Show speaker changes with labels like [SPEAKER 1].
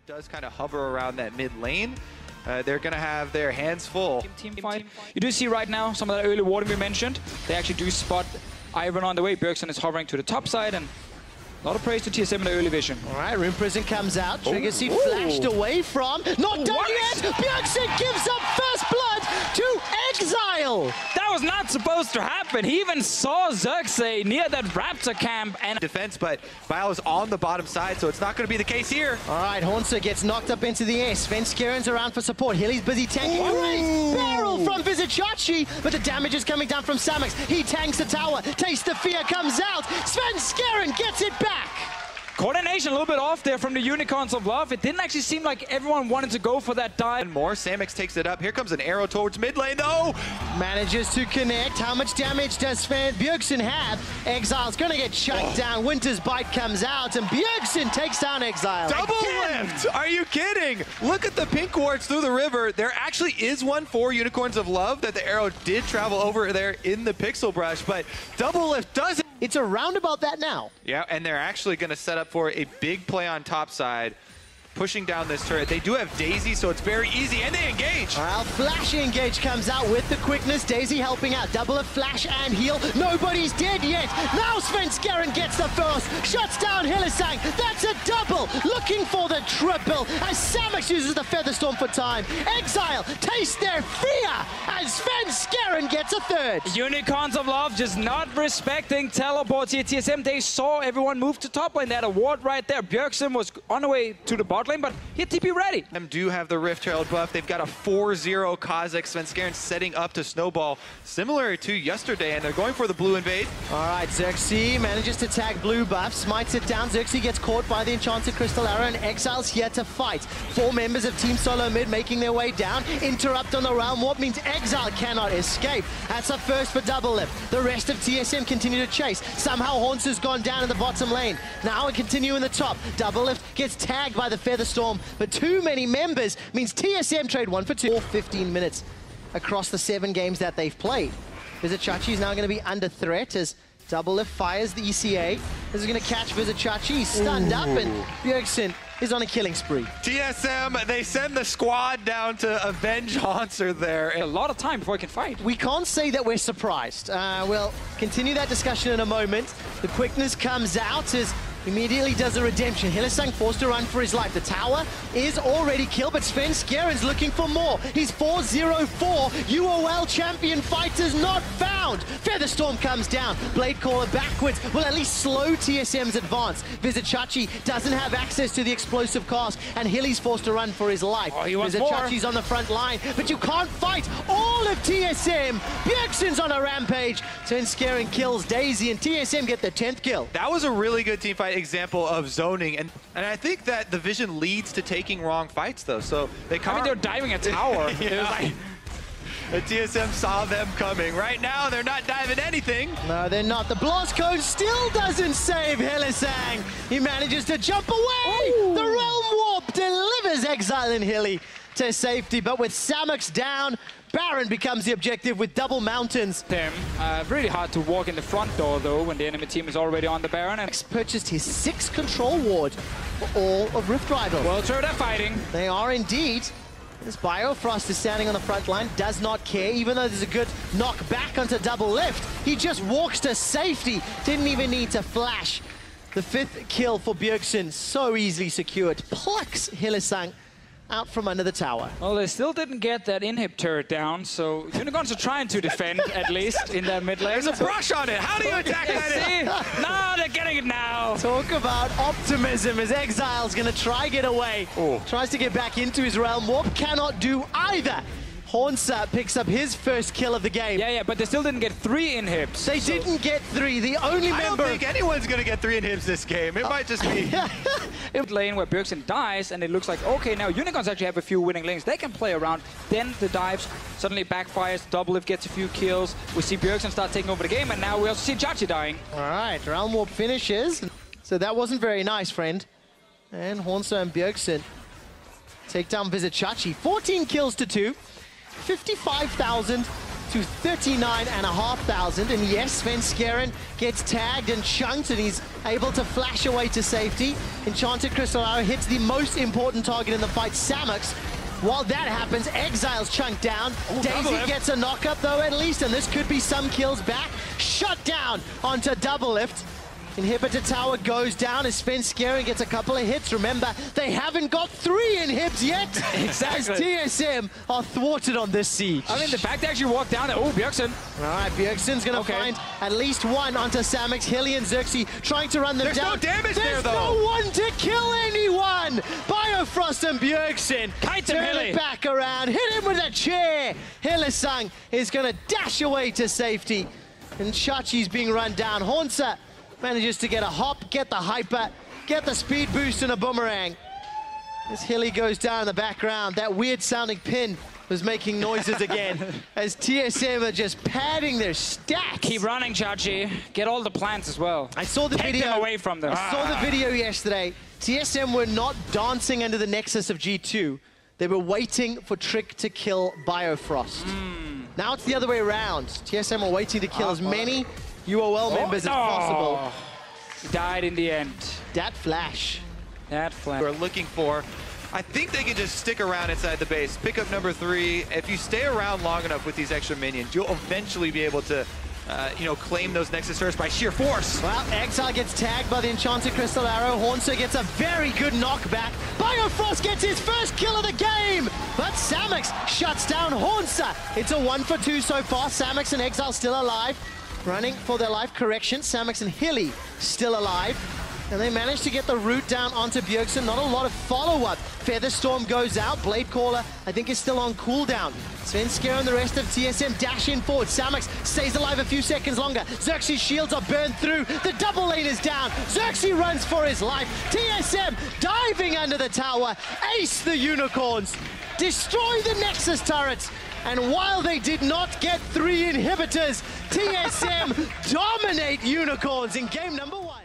[SPEAKER 1] Does kind of hover around that mid lane. They're going to have their hands full.
[SPEAKER 2] Team fight. You do see right now some of that early warding we mentioned. They actually do spot Ivan on the way. Bjergsen is hovering to the top side, and a lot of praise to TSM in the early vision.
[SPEAKER 3] All right, Rune Prison comes out. Trigger Seed flashed away from. Not done yet! Bjergsen gives up first blood to Exile!
[SPEAKER 2] That was not supposed to happen. He even saw Xerxes near that Raptor camp and
[SPEAKER 1] defense, but Bio is on the bottom side, so it's not going to be the case here.
[SPEAKER 3] All right, Hornser gets knocked up into the air. Sven Skeren's around for support. Hilly's busy tanking. Great barrel from Vizicachi, but the damage is coming down from Samux. He tanks the tower. Taste of Fear comes out. Sven Skeren gets it back.
[SPEAKER 2] coordination a little bit off there from the Unicorns of Love. It didn't actually seem like everyone wanted to go for that dive.
[SPEAKER 1] And more, Samux takes it up. Here comes an arrow towards mid lane, though.
[SPEAKER 3] Manages to connect. How much damage does Sven Bjergsen have? Exile's gonna get shut down. Winter's Bite comes out, and Bjergsen takes down Exile.
[SPEAKER 1] Double lift! Are you kidding? Look at the pink wards through the river. There actually is one for Unicorns of Love that the arrow did travel over there in the pixel brush, but double lift doesn't.
[SPEAKER 3] It's around about that now.
[SPEAKER 1] Yeah, and they're actually going to set up for a big play on top side, pushing down this turret. They do have Daisy, so it's very easy, and they engage.
[SPEAKER 3] Well, Flash Engage comes out with the quickness. Daisy helping out. Double a flash and heal. Nobody's dead yet. Now Sven Skeren gets the first. Shuts down Hylissang. That's a double. Looking for the triple as Samux uses the Featherstorm for time. Exile taste their fear as Sven Skeren gets a third.
[SPEAKER 2] Unicorns of Love just not respecting teleports here. TSM, they saw everyone move to top lane. They had a ward right there. Bjergsen was on the way to the bottom lane, but he had TP ready.
[SPEAKER 1] Them do have the Rift Herald buff. They've got a 4-0 Kha'Zix. Sven Skeren setting up to snowball, similar to yesterday, and they're going for the blue invade.
[SPEAKER 3] All right, Xerxes manages to tag blue buff, smites it down. Xerxes gets caught by the Enchanted Crystal Arrow, and Exile's here to fight. 4 members of Team Solo Mid making their way down. Interrupt on the Realm Warp means Exile cannot escape. That's a first for double lift. The rest of TSM continue to chase. Somehow Hornser's gone down in the bottom lane. Now we continue in the top. Double lift gets tagged by the Featherstorm, but too many members means TSM trade 1 for 2. 15 minutes across the 7 games that they've played. Vizicachi is now going to be under threat as Double Lift fires the ECA. This is going to catch Vizicachi. He's stunned up, and Bjergsen is on a killing spree.
[SPEAKER 1] TSM, they send the squad down to avenge Haunser there.
[SPEAKER 2] A lot of time before he can fight.
[SPEAKER 3] We can't say that we're surprised. We'll continue that discussion in a moment. The quickness comes out as immediately does a redemption. Hylissang forced to run for his life. The tower is already killed, but Sven Skeren's looking for more. He's 4-0-4. UOL champion fighters not found. Featherstorm comes down. Blade Caller backwards will at least slow TSM's advance. Vizicachi doesn't have access to the explosive cast, and Hilly's forced to run for his life.
[SPEAKER 2] Oh, he wants
[SPEAKER 3] Vizicachi's on the front line, but you can't fight all of TSM. Bjergsen's on a rampage. Sven Skeren kills Daisy, and TSM get the 10th kill.
[SPEAKER 1] That was a really good team fight example of zoning, and I think that the vision leads to taking wrong fights, though. So they come.
[SPEAKER 2] I mean, they're diving a tower.
[SPEAKER 1] Yeah.
[SPEAKER 2] It was like...
[SPEAKER 1] The TSM saw them coming. Right now, they're not diving anything.
[SPEAKER 3] No, they're not. The blast code still doesn't save Hylissang. He manages to jump away. Ooh. The Realm Warp delivers Exile and Hilly to safety, but with Samux down, Baron becomes the objective with double mountains.
[SPEAKER 2] Really hard to walk in the front door, though, when the enemy team is already on the Baron. And
[SPEAKER 3] purchased his 6th control ward for all of Rift Rival.
[SPEAKER 2] Well, so they're fighting.
[SPEAKER 3] They are indeed. This Biofrost is standing on the front line, does not care, even though there's a good knock back onto double lift. He just walks to safety, didn't even need to flash. The 5th kill for Bjergsen, so easily secured. Plucks Hylissang out from under the tower.
[SPEAKER 2] Well, they still didn't get that inhib turret down, so Unicorns are trying to defend, at least, in that mid lane.
[SPEAKER 1] There's a brush on it. How do you attack that?
[SPEAKER 2] No, they're getting it now.
[SPEAKER 3] Talk about optimism as Exile's gonna try get away.
[SPEAKER 1] Oh.
[SPEAKER 3] Tries to get back into his Realm Warp, cannot do either. Hornser picks up his first kill of the game.
[SPEAKER 2] Yeah, but they still didn't get 3 inhibs.
[SPEAKER 3] They didn't get 3. The only member...
[SPEAKER 1] I don't think anyone's going to get 3 inhibs this game. It might just be...
[SPEAKER 2] lane where Bjergsen dies, and it looks like, okay, now Unicorns actually have a few winning lanes. They can play around. Then the dives suddenly backfires. Double Lift gets a few kills. We see Bjergsen start taking over the game, and now we also see Chachi dying.
[SPEAKER 3] All right, Realm Warp finishes. So that wasn't very nice, friend. And Hornser and Bjergsen take down Vizicachi. 14 kills to 2. 55,000 to 39,500. And yes, Svenskeren gets tagged and chunked, and he's able to flash away to safety. Enchanted Crystal Arrow hits the most important target in the fight, Samux. While that happens, Exile's chunked down. Daisy gets a knock-up, though, at least, and this could be some kills back. Shut down onto Double Lift. Inhibitor tower goes down as Svenskeren gets a couple of hits. Remember, they haven't got 3 inhibs yet.
[SPEAKER 2] Exactly.
[SPEAKER 3] As TSM are thwarted on this siege.
[SPEAKER 2] I mean, the fact they actually walked down there. Oh, Bjergsen.
[SPEAKER 3] All right, Bjergsen's going to find at least one onto Samux. Hilly and Xerxes trying to run them down.
[SPEAKER 1] There's no damage there, though.
[SPEAKER 3] There's no one to kill anyone. Biofrost and Bjergsen turn it back around. Hit him with a chair. Hillesang is going to dash away to safety. And Shachi's being run down. Hornsa manages to get a hop, get the hyper, get the speed boost and a boomerang. As Hilly goes down in the background, that weird sounding pin was making noises again as TSM are just padding their stats.
[SPEAKER 2] Keep running, Chachi. Get all the plants as well.
[SPEAKER 3] I saw the
[SPEAKER 2] Take
[SPEAKER 3] video.
[SPEAKER 2] them away from them.
[SPEAKER 3] I saw the video yesterday. TSM were not dancing under the nexus of G2. They were waiting for Trick to kill Biofrost. Now it's the other way around. TSM are waiting to kill as many UOL members as possible.
[SPEAKER 2] He died in the end.
[SPEAKER 3] That flash.
[SPEAKER 2] That flash.
[SPEAKER 1] We're looking for. I think they can just stick around inside the base. Pick up number 3. If you stay around long enough with these extra minions, you'll eventually be able to, claim those Nexus turrets by sheer force.
[SPEAKER 3] Well, Exile gets tagged by the Enchanted Crystal Arrow. Hornsa gets a very good knockback. Biofrost gets his first kill of the game, but Samux shuts down Hornsa. It's a 1-for-2 so far. Samux and Exile still alive. Running for their life. Correction, Samux and Hilly still alive. And they managed to get the root down onto Bjergsen. Not a lot of follow-up. Featherstorm goes out. Bladecaller, I think, is still on cooldown. Svenskeren and the rest of TSM dash in forward. Samux stays alive a few seconds longer. Xerxes' shields are burned through. The double lane is down. Xerxes runs for his life. TSM diving under the tower. Ace the Unicorns. Destroy the Nexus turrets. And while they did not get 3 inhibitors, TSM dominate Unicorns in game number 1.